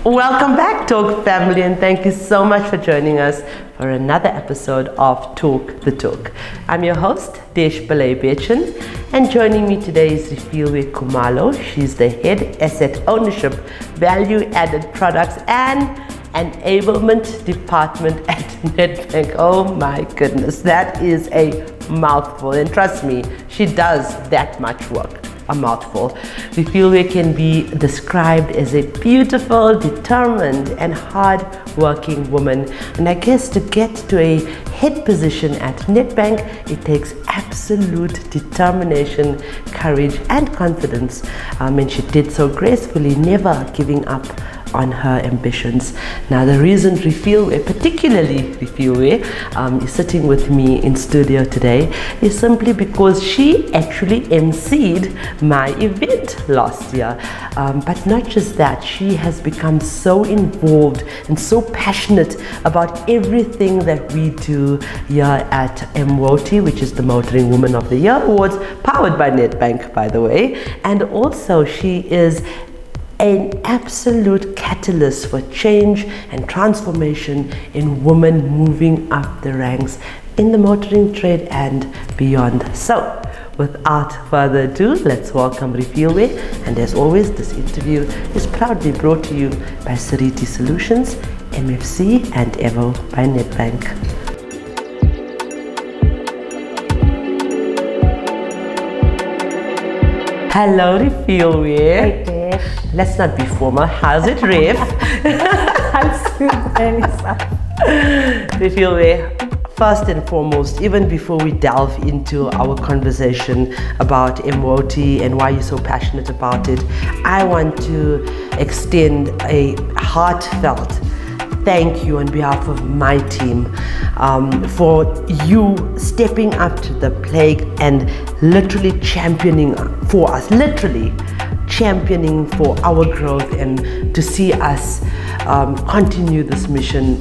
Welcome back, Talk family, and thank you so much for joining us for another episode of Talk the Talk. I'm your host, Desh Balay-Bechin, and joining me today is Refiloe Khumalo. She's the Head Asset Ownership, Value-Added Products and Enablement Department at Nedbank. Oh my goodness, that is a mouthful, and trust me, she does that much work. A mouthful. Refiloe can be described as a beautiful, determined, and hard-working woman. And I guess to get to a head position at Nedbank, it takes absolute determination, courage, and confidence. And she did so gracefully, never giving up on her ambitions. Now, the reason Refiloe, particularly Refiloe, is sitting with me in studio today is simply because she actually emceed my event last year. But not just that, she has become so involved and so passionate about everything that we do here at MWOT, which is the Motoring Woman of the Year Awards, powered by Nedbank, by the way. And also she is an absolute catalyst for change and transformation in women moving up the ranks in the motoring trade and beyond. So, without further ado, let's welcome Refiloe. And as always, this interview is proudly brought to you by Seriti Solutions, MFC and Avo by Nedbank. Hello, Refiloe. Let's not be formal. How's it, Ref? I'm super Refiloe, first and foremost, even before we delve into our conversation about MWOT and why you're so passionate about it, I want to extend a heartfelt thank you on behalf of my team for you stepping up to the plate and literally championing for us, championing for our growth and to see us continue this mission.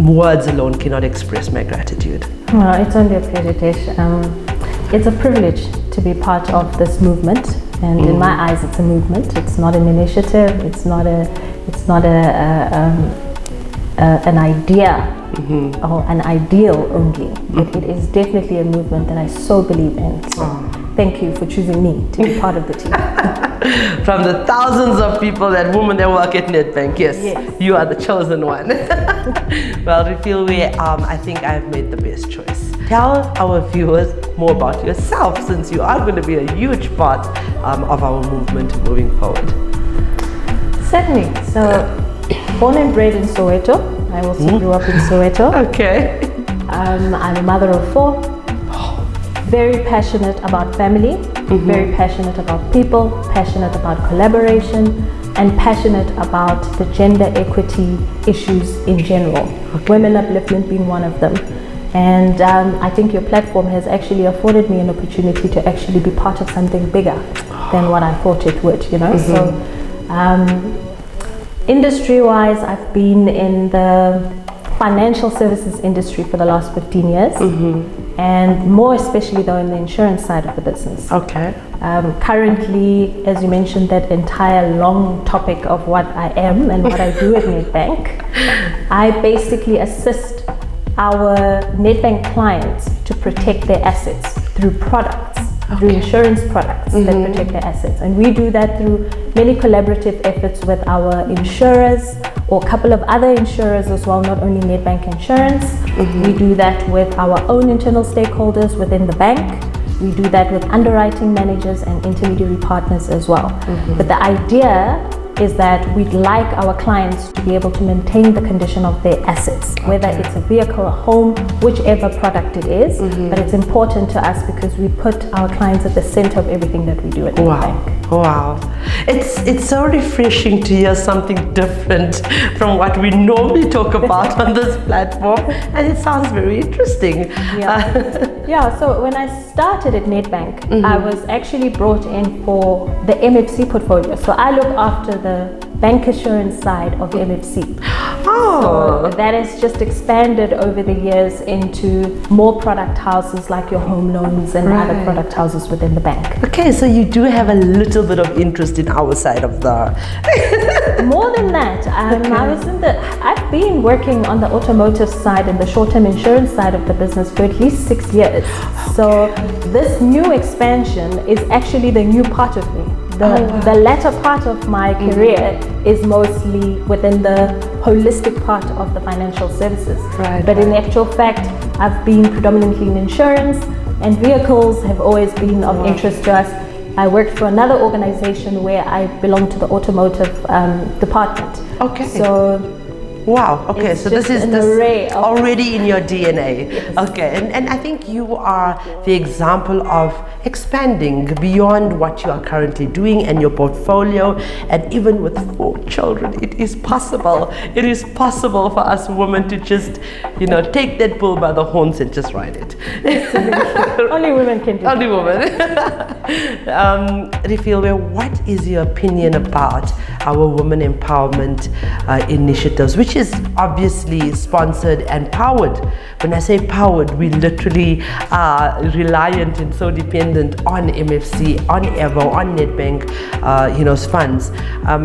Words alone cannot express my gratitude. Well, it's only a pleasure, Desh. It's a privilege to be part of this movement, and in my eyes, it's a movement. It's not an initiative. It's not an idea or an ideal only. It is definitely a movement that I so believe in. So thank you for choosing me to be part of the team. From the thousands of people, women that work at Nedbank, yes, you are the chosen one. Well, Refiloe, I think I've made the best choice. Tell our viewers more about yourself, since you are going to be a huge part of our movement moving forward. Certainly. So, born and bred in Soweto. I also grew up in Soweto. Okay. I'm a mother of 4. Very passionate about family, very passionate about people, passionate about collaboration, and passionate about the gender equity issues in general. Women upliftment being one of them. And I think your platform has actually afforded me an opportunity to actually be part of something bigger than what I thought it would, you know. So industry-wise, I've been in the financial services industry for the last 15 years, and more especially though in the insurance side of the business. Okay. Currently, as you mentioned, that entire long topic of what I am and what I do at Nedbank, I basically assist our Nedbank clients to protect their assets through products, through insurance products that protect their assets. And we do that through many collaborative efforts with our insurers or a couple of other insurers as well, not only Nedbank Insurance. We do that with our own internal stakeholders within the bank. We do that with underwriting managers and intermediary partners as well. But the idea is that we'd like our clients to be able to maintain the condition of their assets, whether it's a vehicle, a home, whichever product it is. But it's important to us because we put our clients at the center of everything that we do at Nedbank. Wow. It's so refreshing to hear something different from what we normally talk about on this platform, and it sounds very interesting. Yeah, so when I started at Nedbank, I was actually brought in for the MFC portfolio. So I look after the bancassurance side of MFC. So that has just expanded over the years into more product houses like your home loans and other product houses within the bank. Okay, so you do have a little bit of interest in our side of the More than that, I've been working on the automotive side and the short-term insurance side of the business for at least 6 years. So this new expansion is actually the new part of me. The latter part of my career is mostly within the holistic part of the financial services. But in actual fact, I've been predominantly in insurance, and vehicles have always been of interest to us. I worked for another organization where I belong to the automotive department. Okay. So wow. Okay. So this is already in your DNA. Yes. Okay. And I think you are the example of expanding beyond what you are currently doing and your portfolio. And even with 4 children, it is possible. It is possible for us women to just, take that bull by the horns and just ride it. Only women can do Only that. women. Refiloe, what is your opinion about our women empowerment initiatives, which is obviously sponsored and powered? When I say powered, we literally are reliant and so dependent on MFC, on Avo, on Nedbank, funds.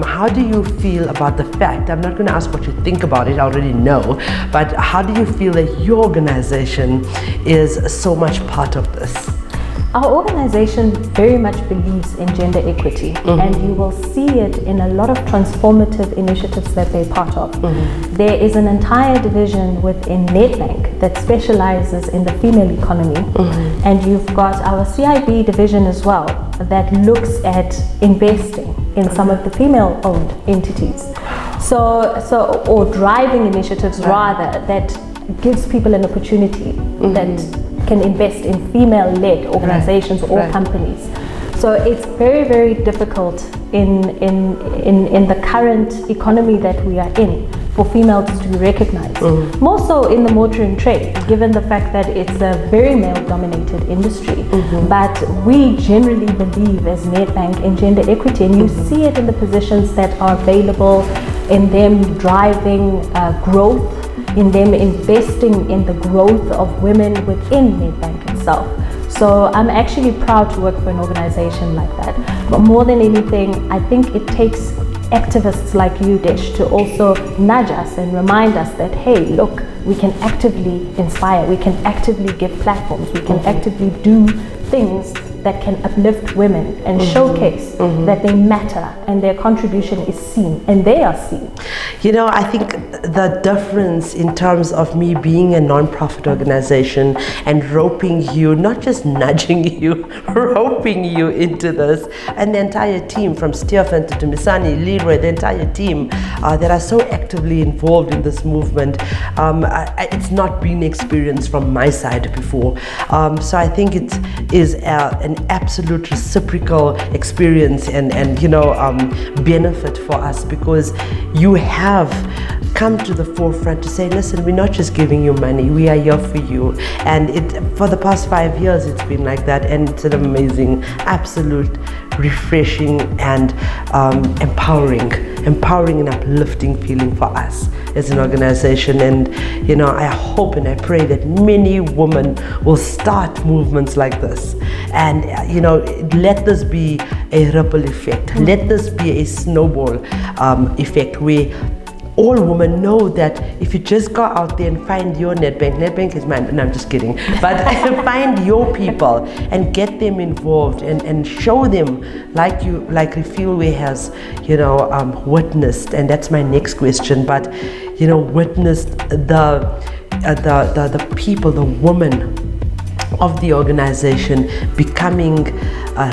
How do you feel about the fact, I'm not going to ask what you think about it, I already know, but how do you feel that your organization is so much part of this? Our organization very much believes in gender equity, and you will see it in a lot of transformative initiatives that they're part of. There is an entire division within Nedbank that specializes in the female economy, and you've got our CIB division as well that looks at investing in some of the female-owned entities. Or driving initiatives rather, that gives people an opportunity that can invest in female-led organizations or companies. So it's very, very difficult in the current economy that we are in for females to be recognized. More so in the motoring trade, given the fact that it's a very male-dominated industry. But we generally believe as Nedbank in gender equity, and you see it in the positions that are available, in them driving growth, in them investing in the growth of women within Nedbank itself. So I'm actually proud to work for an organization like that. But more than anything, I think it takes activists like you, Dish, to also nudge us and remind us that, hey, look, we can actively inspire, we can actively give platforms, we can actively do things that can uplift women and showcase that they matter and their contribution is seen and they are seen. I think the difference in terms of me being a non-profit organization and roping you, not just nudging you, roping you into this, and the entire team from Stefan to Misani, Leroy, the entire team that are so actively involved in this movement, it's not been experienced from my side before. So I think it is an absolute reciprocal experience and benefit for us, because you have come to the forefront to say, listen, we're not just giving you money, we are here for you. And for the past 5 years it's been like that, and it's an amazing, absolute refreshing and empowering and uplifting feeling for us as an organization. And I hope and I pray that many women will start movements like this, and let this be a ripple effect, let this be a snowball effect, where all women know that if you just go out there and find your Nedbank is mine, no, I'm just kidding, but find your people and get them involved and show them, like Refiloe has, witnessed, and that's my next question, but witnessed the people, the women of the organization becoming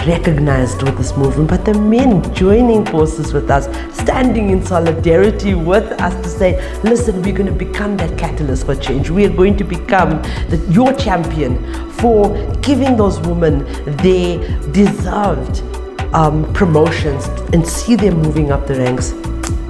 recognized with this movement, but the men joining forces with us, standing in solidarity with us to say, listen, we're going to become that catalyst for change. We are going to become your champion for giving those women their deserved promotions and see them moving up the ranks.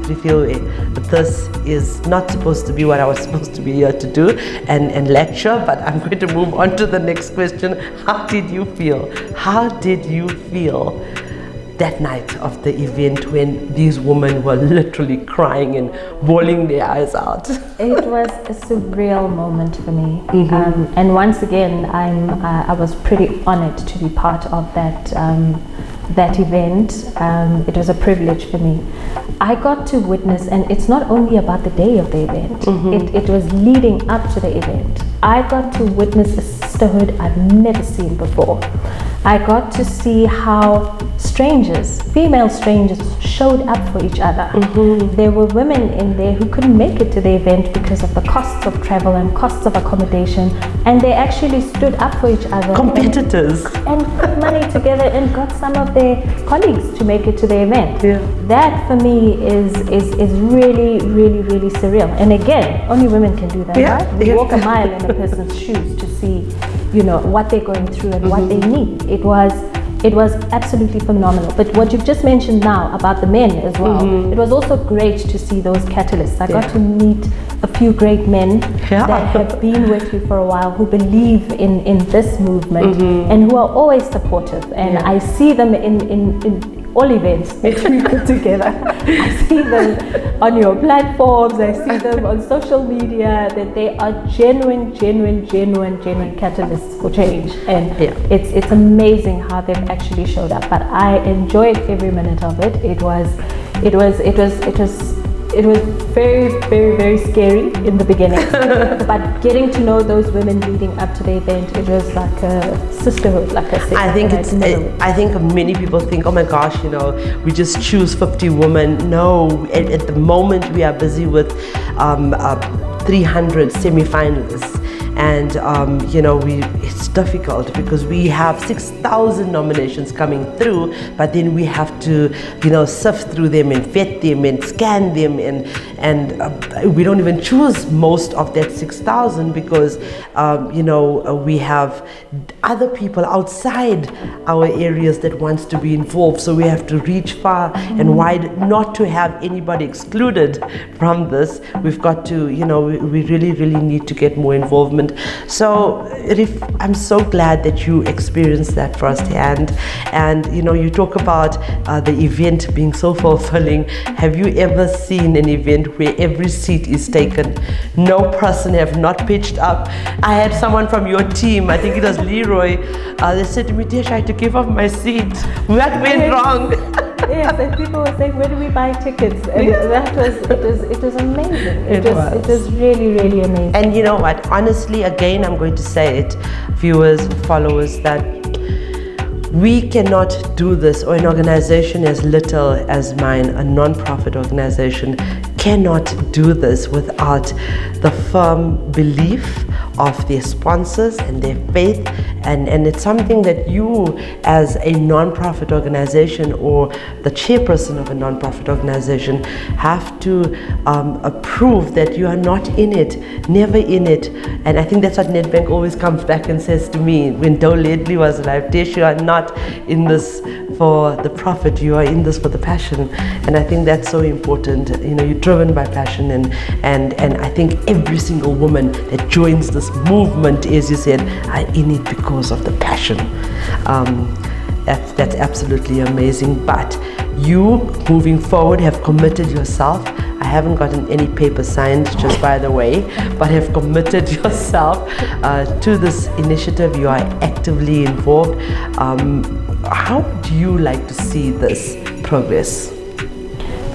Refiloe, this is not supposed to be what I was supposed to be here to do and lecture, but I'm going to move on to the next question. How did you feel? How did you feel that night of the event when these women were literally crying and bawling their eyes out? It was a surreal moment for me. And once again, I was pretty honored to be part of that that event. It was a privilege for me. I got to witness, and it's not only about the day of the event, it was leading up to the event. I got to witness a sisterhood I've never seen before. I got to see how strangers, female strangers, showed up for each other. There were women in there who couldn't make it to the event because of the costs of travel and costs of accommodation, and they actually stood up for each other. Competitors. And put money together and got some of their colleagues to make it to the event. Yeah. That for me is really, really, really surreal. And again, only women can do that, right? We walk a mile in a person's shoes to see, you know, what they're going through and what they need. It was absolutely phenomenal. But what you've just mentioned now about the men as well, it was also great to see those catalysts. I got to meet a few great men that have been with you for a while, who believe in this movement and who are always supportive. And I see them in all events that we put together. I see them on your platforms, I see them on social media, that they are genuine catalysts for change. And it's amazing how they've actually showed up. But I enjoyed every minute of it. It was very, very, very scary in the beginning. But getting to know those women leading up to the event, it was like a sisterhood, like I said. I think many people think, oh my gosh, you know, we just choose 50 women. No, at the moment we are busy with 300 semi-finalists. And you know, it's difficult because we have 6,000 nominations coming through, but then we have to, you know, sift through them and vet them and scan them, and we don't even choose most of that 6,000 because you know, we have other people outside our areas that wants to be involved, so we have to reach far and wide not to have anybody excluded from this. We've got to, you know, we really need to get more involvement. So I'm so glad that you experienced that firsthand. And you know, you talk about the event being so fulfilling. Have you ever seen an event where every seat is taken? No person have not pitched up. I had someone from your team, I think it was Leroy, they said to me, Desh, I had to give up my seat. What went wrong? Yes, and people were saying, where do we buy tickets? And it was amazing. It was really amazing. And you know what, honestly, again, I'm going to say it, viewers, followers, that we cannot do this, or an organization as little as mine, a non-profit organization, cannot do this without the firm belief of their sponsors and their faith, and it's something that you as a non-profit organization or the chairperson of a non-profit organization have to approve that you are not in it, never in it. And I think that's what Nedbank always comes back and says to me when Doe Ledley was alive, Desh, you are not in this for the profit, you are in this for the passion. And I think that's so important. You know, you're driven by passion, and I think every single woman that joins this movement, as you said, are in it because of the passion. That's absolutely amazing. But you, moving forward, have committed yourself. I haven't gotten any paper signed, just by the way, but have committed yourself to this initiative. You are actively involved. How would you like to see this progress?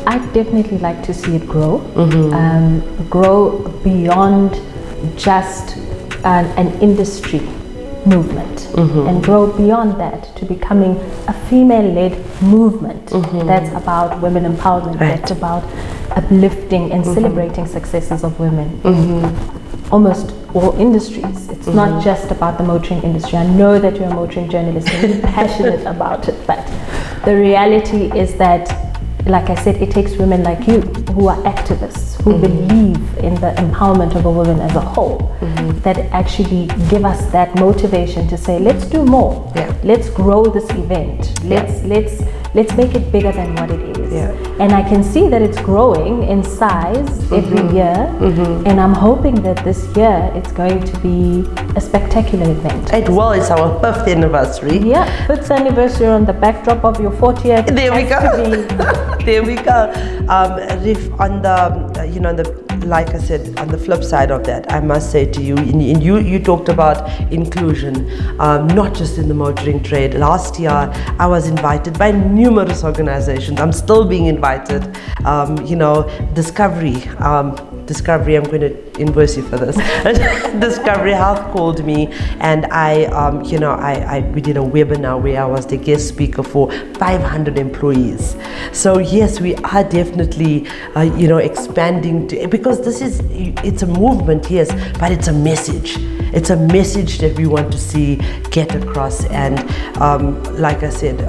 I'd definitely like to see it grow, grow beyond just an industry movement, and grow beyond that to becoming a female-led movement that's about women empowerment, that's about uplifting and celebrating successes of women in almost all industries. It's not just about the motoring industry. I know that you're a motoring journalist and you're passionate about it, but the reality is that, like I said, it takes women like you who are activists, who believe in the empowerment of a woman as a whole, that actually give us that motivation to say, let's do more. Let's grow this event. Let's make it bigger than what it is. And I can see that it's growing in size every year, and I'm hoping that this year it's going to be a spectacular event. It will. It's our 5th anniversary. Yeah, 5th anniversary on the backdrop of your 40th. There we go. There we go. Rif, on the like I said, on the flip side of that, I must say to you, you talked about inclusion, not just in the motoring trade. Last year, I was invited by numerous organizations. I'm still being invited. Discovery, I'm going to invoice you for this. Discovery Health called me, and we did a webinar where I was the guest speaker for 500 employees. So yes, we are definitely, expanding because it's a movement, yes, but it's a message. It's a message that we want to see get across, and like I said,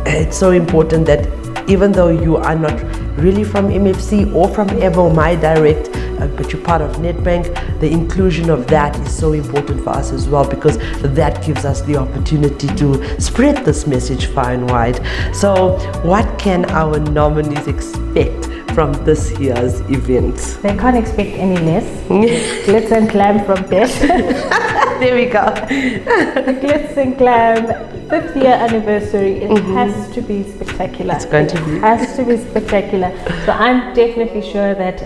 it's so important that even though you are not really from MFC or from Avo, my direct, but you're part of Nedbank, the inclusion of that is so important for us as well, because that gives us the opportunity to spread this message far and wide. So what can our nominees expect from this year's event? They can't expect any less. Glitz and Glam from Desh. There we go. The Glitz and Glam 5th year anniversary. It has to be spectacular. It's going to be. It has to be spectacular. So I'm definitely sure that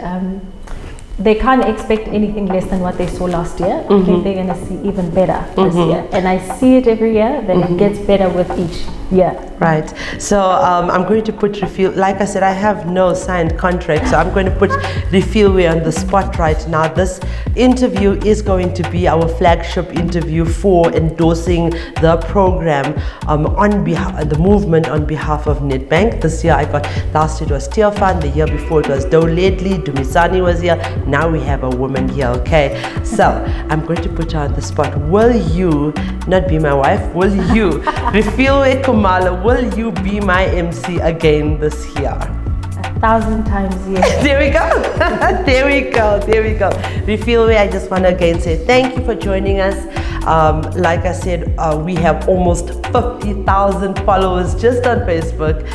they can't expect anything less than what they saw last year. I think they're going to see even better this year. And I see it every year, that it gets better with each year. Right. So I'm going to put Refiloe, like I said, I have no signed contract, so I'm going to put Refiloe on the spot right now. This interview is going to be our flagship interview for endorsing the program on behalf, the movement on behalf of Nedbank. This year last year it was Teofan, the year before it was Ledley, Dumisani was here. Now we have a woman here, okay? So I'm going to put her on the spot. Will you, not be my wife, will you, Refiloe Khumalo, will you be my MC again this year? 1,000 times yes. There we go. There we go. Refiloe, I just want to again say thank you for joining us. Like I said, we have almost 50,000 followers just on Facebook.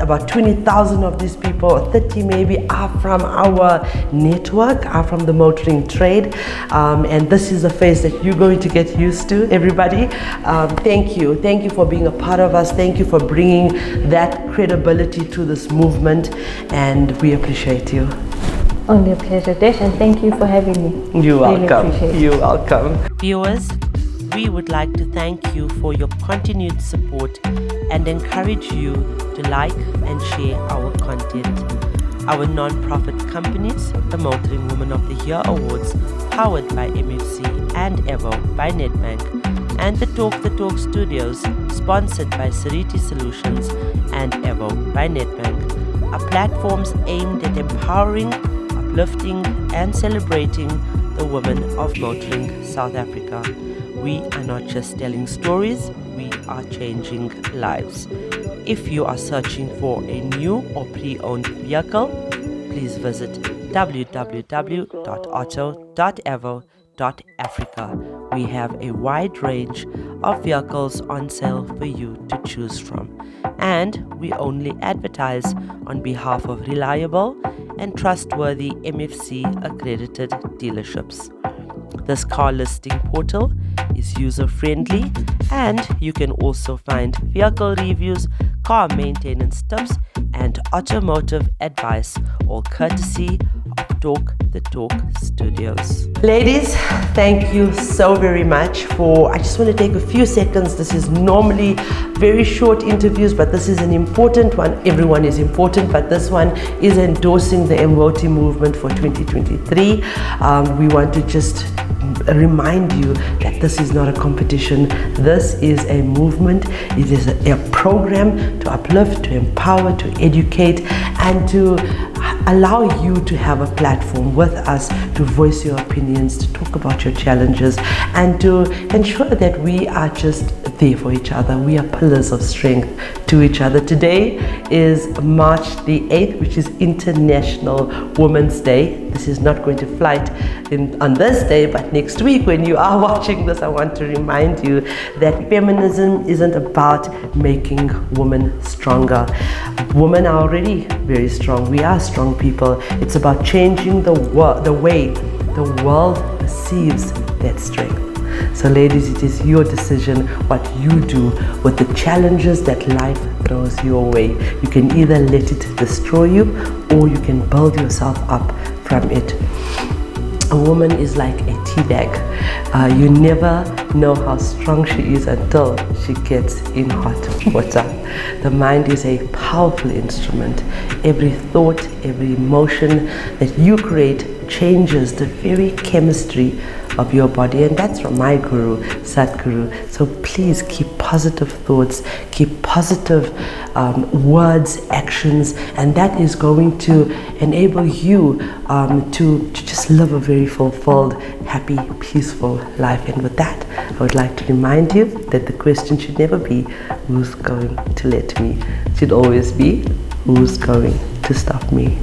About 20,000 of these people, or 30 maybe, are from our network, are from the motoring trade. And this is a face that you're going to get used to, everybody. Thank you for being a part of us. Thank you for bringing that credibility to this movement, and we appreciate you. Only a pleasure, Desh, and thank you for having me. You're Really welcome. appreciate it. You're welcome. Viewers, we would like to thank you for your continued support and encourage you to like and share our content. Our non-profit companies, the Motoring Woman of the Year Awards, powered by MFC and Avo by Nedbank, and the Talk Studios, sponsored by Seriti Solutions and Avo by Nedbank, are platforms aimed at empowering, uplifting and celebrating the women of motoring South Africa. We are not just telling stories, we are changing lives. If you are searching for a new or pre-owned vehicle, please visit www.auto.avo.africa. We have a wide range of vehicles on sale for you to choose from, and we only advertise on behalf of reliable and trustworthy MFC accredited dealerships. This car listing portal is user-friendly, and you can also find vehicle reviews, car maintenance tips, and automotive advice, all courtesy of Talk the Talk Studios. Ladies, thank you so very much I just want to take a few seconds. This is normally very short interviews, but this is an important one. Everyone is important, but this one is endorsing the MVOTI movement for 2023. We want to just remind you that this is not a competition. This is a movement. It is a program to uplift, to empower, to educate, and to allow you to have a platform with us to voice your opinions, to talk about your challenges, and to ensure that we are just there for each other. We are pillars of strength to each other. Today is March the 8th, which is International Women's Day. This is not going to flight on this day, but next week when you are watching this, I want to remind you that feminism isn't about making women stronger. Women are already very strong. We are strong people. It's about changing the way the world perceives that strength. So ladies, it is your decision what you do with the challenges that life throws your way. You can either let it destroy you, or you can build yourself up from it. A woman is like a tea bag. You never know how strong she is until she gets in hot water. The mind is a powerful instrument. Every thought, every emotion that you create changes the very chemistry of your body, and that's from my guru, Satguru. So please keep positive thoughts, keep positive words, actions, and that is going to enable you to just live a very fulfilled, happy, peaceful life. And with that, I would like to remind you that the question should never be, who's going to let me? It should always be, who's going to stop me?